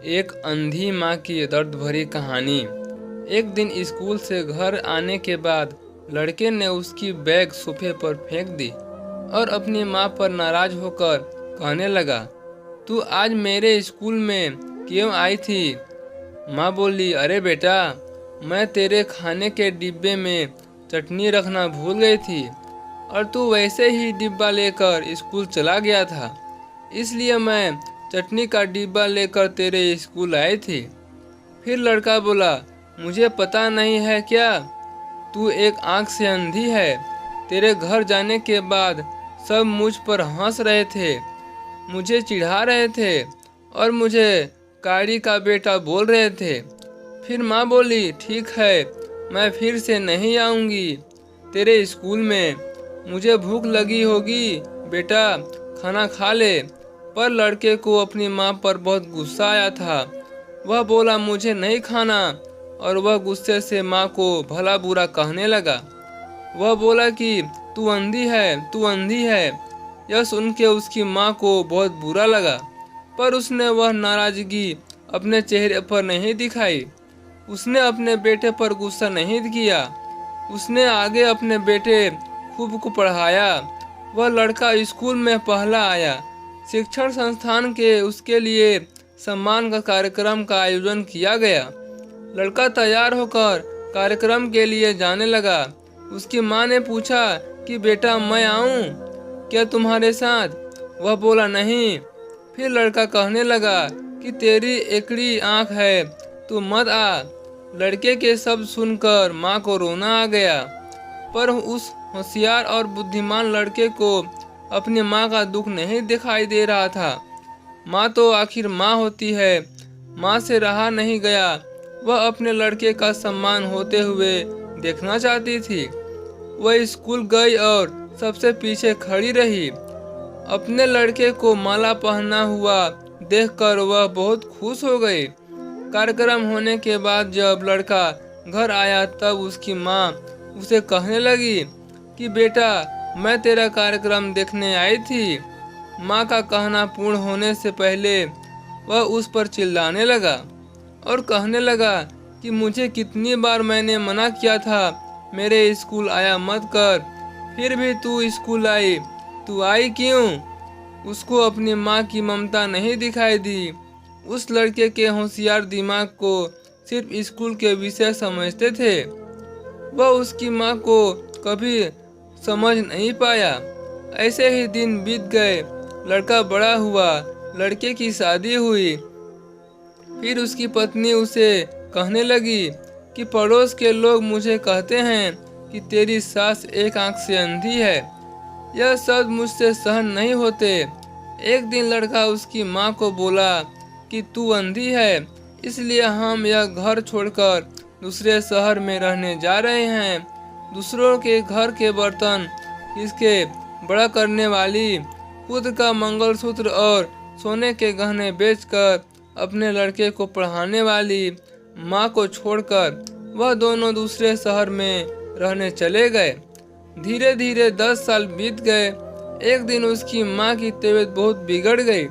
एक अंधी माँ की दर्द भरी कहानी। एक दिन स्कूल से घर आने के बाद लड़के ने उसकी बैग सोफे पर फेंक दी और अपनी माँ पर नाराज होकर कहने लगा, तू आज मेरे स्कूल में क्यों आई थी? माँ बोली, अरे बेटा, मैं तेरे खाने के डिब्बे में चटनी रखना भूल गई थी और तू वैसे ही डिब्बा लेकर स्कूल चला गया था, इसलिए मैं चटनी का डिब्बा लेकर तेरे स्कूल आई थी। फिर लड़का बोला, मुझे पता नहीं है क्या, तू एक आंख से अंधी है। तेरे घर जाने के बाद सब मुझ पर हंस रहे थे, मुझे चिढ़ा रहे थे और मुझे कारी का बेटा बोल रहे थे। फिर माँ बोली, ठीक है, मैं फिर से नहीं आऊँगी तेरे स्कूल में, मुझे भूख लगी होगी, बेटा खाना खा ले। पर लड़के को अपनी माँ पर बहुत गुस्सा आया था। वह बोला, मुझे नहीं खाना, और वह गुस्से से माँ को भला बुरा कहने लगा। वह बोला कि तू अंधी है, तू अंधी है। यह सुन के उसकी माँ को बहुत बुरा लगा, पर उसने वह नाराजगी अपने चेहरे पर नहीं दिखाई। उसने अपने बेटे पर गुस्सा नहीं किया। उसने आगे अपने बेटे खूब को पढ़ाया। वह लड़का स्कूल में पहला आया। शिक्षण संस्थान के उसके लिए सम्मान का कार्यक्रम का आयोजन किया गया। लड़का तैयार होकर कार्यक्रम के लिए जाने लगा। उसकी माँ ने पूछा कि बेटा, मैं आऊँ क्या तुम्हारे साथ? वह बोला, नहीं। फिर लड़का कहने लगा कि तेरी एकड़ी आँख है, तू मत आ। लड़के के शब्द सुनकर माँ को रोना आ गया, पर उस होशियार और बुद्धिमान लड़के को अपनी माँ का दुख नहीं दिखाई दे रहा था। माँ तो आखिर माँ होती है। माँ से रहा नहीं गया। वह अपने लड़के का सम्मान होते हुए देखना चाहती थी। वह स्कूल गई और सबसे पीछे खड़ी रही। अपने लड़के को माला पहना हुआ देखकर वह बहुत खुश हो गई। कार्यक्रम होने के बाद जब लड़का घर आया तब उसकी माँ उसे कहने लगी कि बेटा, मैं तेरा कार्यक्रम देखने आई थी। माँ का कहना पूर्ण होने से पहले वह उस पर चिल्लाने लगा और कहने लगा कि मुझे कितनी बार मैंने मना किया था मेरे स्कूल आया मत कर, फिर भी तू स्कूल आई, तू आई क्यों? उसको अपनी माँ की ममता नहीं दिखाई दी। उस लड़के के होशियार दिमाग को सिर्फ स्कूल के विषय समझते थे। वह उसकी माँ को कभी समझ नहीं पाया। ऐसे ही दिन बीत गए। लड़का बड़ा हुआ, लड़के की शादी हुई। फिर उसकी पत्नी उसे कहने लगी कि पड़ोस के लोग मुझे कहते हैं कि तेरी सास एक आंख से अंधी है। यह शब्द मुझसे सहन नहीं होते। एक दिन लड़का उसकी माँ को बोला कि तू अंधी है, इसलिए हम यह घर छोड़कर दूसरे शहर में रहने जा रहे हैं। दूसरों के घर के बर्तन इसके बड़ा करने वाली, खुद का मंगलसूत्र और सोने के गहने बेचकर अपने लड़के को पढ़ाने वाली माँ को छोड़कर वह दोनों दूसरे शहर में रहने चले गए। धीरे धीरे 10 साल बीत गए। एक दिन उसकी माँ की तबीयत बहुत बिगड़ गई।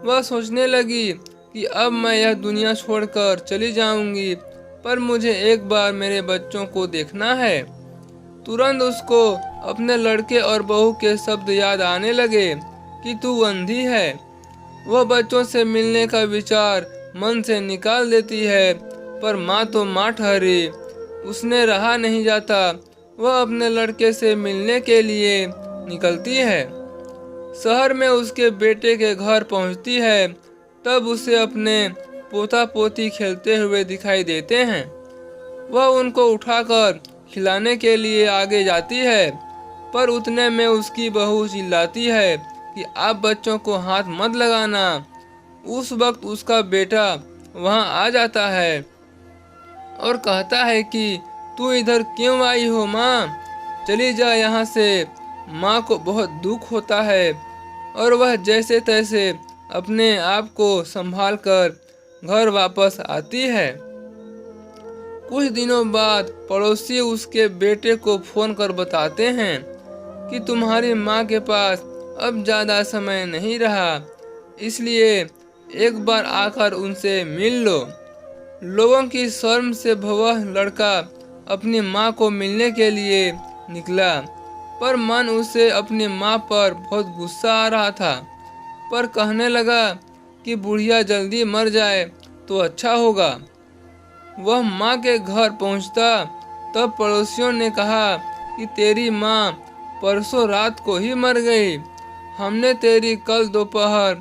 वह सोचने लगी कि अब मैं यह दुनिया छोड़कर चली जाऊंगी, पर मुझे एक बार मेरे बच्चों को देखना है। तुरंत उसको अपने लड़के और बहू के शब्द याद आने लगे कि तू अंधी है। वह बच्चों से मिलने का विचार मन से निकाल देती है, पर माँ तो माँ ठहरी। उसने रहा नहीं जाता। वह अपने लड़के से मिलने के लिए निकलती है। शहर में उसके बेटे के घर पहुंचती है, तब उसे अपने पोता पोती खेलते हुए दिखाई देते हैं। वह उनको उठाकर खिलाने के लिए आगे जाती है, पर उतने में उसकी बहू चिल्लाती है कि आप बच्चों को हाथ मत लगाना। उस वक्त उसका बेटा वहां आ जाता है और कहता है कि तू इधर क्यों आई हो माँ, चली जा यहाँ से। माँ को बहुत दुख होता है और वह जैसे तैसे अपने आप को संभाल कर घर वापस आती है। कुछ दिनों बाद पड़ोसी उसके बेटे को फोन कर बताते हैं कि तुम्हारी माँ के पास अब ज़्यादा समय नहीं रहा, इसलिए एक बार आकर उनसे मिल लो। लोगों की शर्म से वह लड़का अपनी माँ को मिलने के लिए निकला, पर मन उसे अपनी माँ पर बहुत गुस्सा आ रहा था। पर कहने लगा कि बुढ़िया जल्दी मर जाए तो अच्छा होगा। वह माँ के घर पहुँचता तब पड़ोसियों ने कहा कि तेरी माँ परसों रात को ही मर गई। हमने तेरी कल दोपहर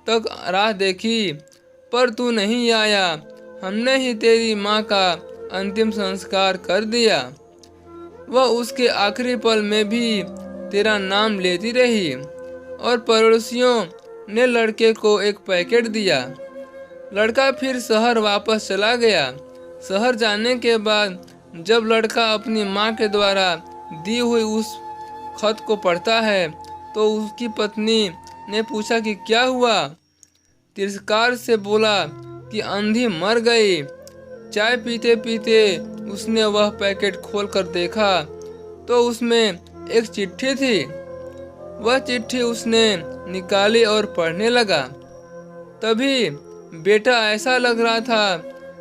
तक राह देखी, पर तू नहीं आया। हमने ही तेरी माँ का अंतिम संस्कार कर दिया। वह उसके आखिरी पल में भी तेरा नाम लेती रही। और पड़ोसियों ने लड़के को एक पैकेट दिया। लड़का फिर शहर वापस चला गया। शहर जाने के बाद जब लड़का अपनी माँ के द्वारा दी हुई उस खत को पढ़ता है तो उसकी पत्नी ने पूछा कि क्या हुआ। तिरस्कार से बोला कि अंधी मर गई। चाय पीते पीते उसने वह पैकेट खोलकर देखा तो उसमें एक चिट्ठी थी। वह चिट्ठी उसने निकाली और पढ़ने लगा। तभी बेटा, ऐसा लग रहा था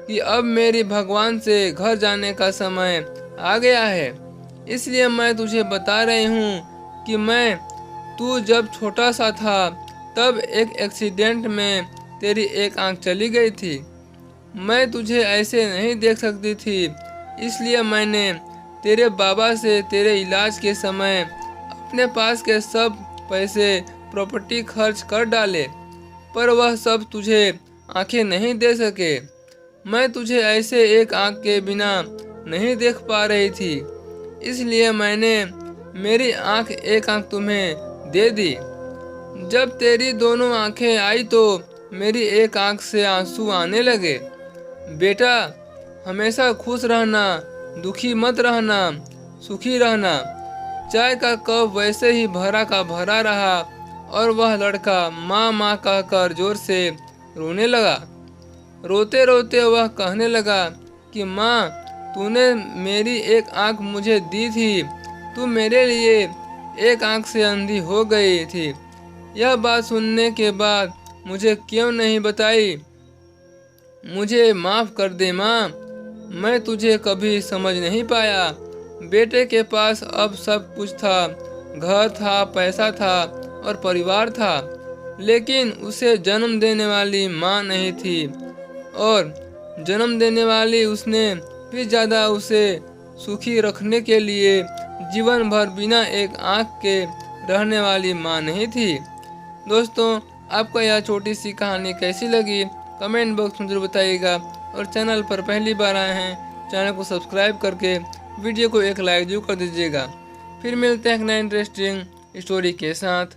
कि अब मेरी भगवान से घर जाने का समय आ गया है, इसलिए मैं तुझे बता रही हूँ कि तू जब छोटा सा था तब एक एक्सीडेंट में तेरी एक आंख चली गई थी। मैं तुझे ऐसे नहीं देख सकती थी, इसलिए मैंने तेरे बाबा से तेरे इलाज के समय अपने पास के सब पैसे प्रॉपर्टी खर्च कर डाले, पर वह सब तुझे आंखें नहीं दे सके। मैं तुझे ऐसे एक आंख के बिना नहीं देख पा रही थी, इसलिए मैंने मेरी एक आंख तुम्हें दे दी। जब तेरी दोनों आंखें आई तो मेरी एक आंख से आंसू आने लगे। बेटा, हमेशा खुश रहना, दुखी मत रहना, सुखी रहना। चाय का कप वैसे ही भरा का भरा रहा और वह लड़का माँ माँ कहकर जोर से रोने लगा। रोते रोते वह कहने लगा कि माँ, तूने मेरी एक आंख मुझे दी थी, तू मेरे लिए एक आंख से अंधी हो गई थी। यह बात सुनने के बाद मुझे क्यों नहीं बताई? मुझे माफ़ कर दे माँ, मैं तुझे कभी समझ नहीं पाया। बेटे के पास अब सब कुछ था, घर था, पैसा था और परिवार था, लेकिन उसे जन्म देने वाली माँ नहीं थी, और जन्म देने वाली उसने भी ज़्यादा उसे सुखी रखने के लिए जीवन भर बिना एक आँख के रहने वाली माँ नहीं थी। दोस्तों, आपको यह छोटी सी कहानी कैसी लगी कमेंट बॉक्स में जरूर बताइएगा, और चैनल पर पहली बार आए हैं चैनल को सब्सक्राइब करके वीडियो को एक लाइक जरूर कर दीजिएगा। फिर मिलते हैं एक नए इंटरेस्टिंग स्टोरी के साथ।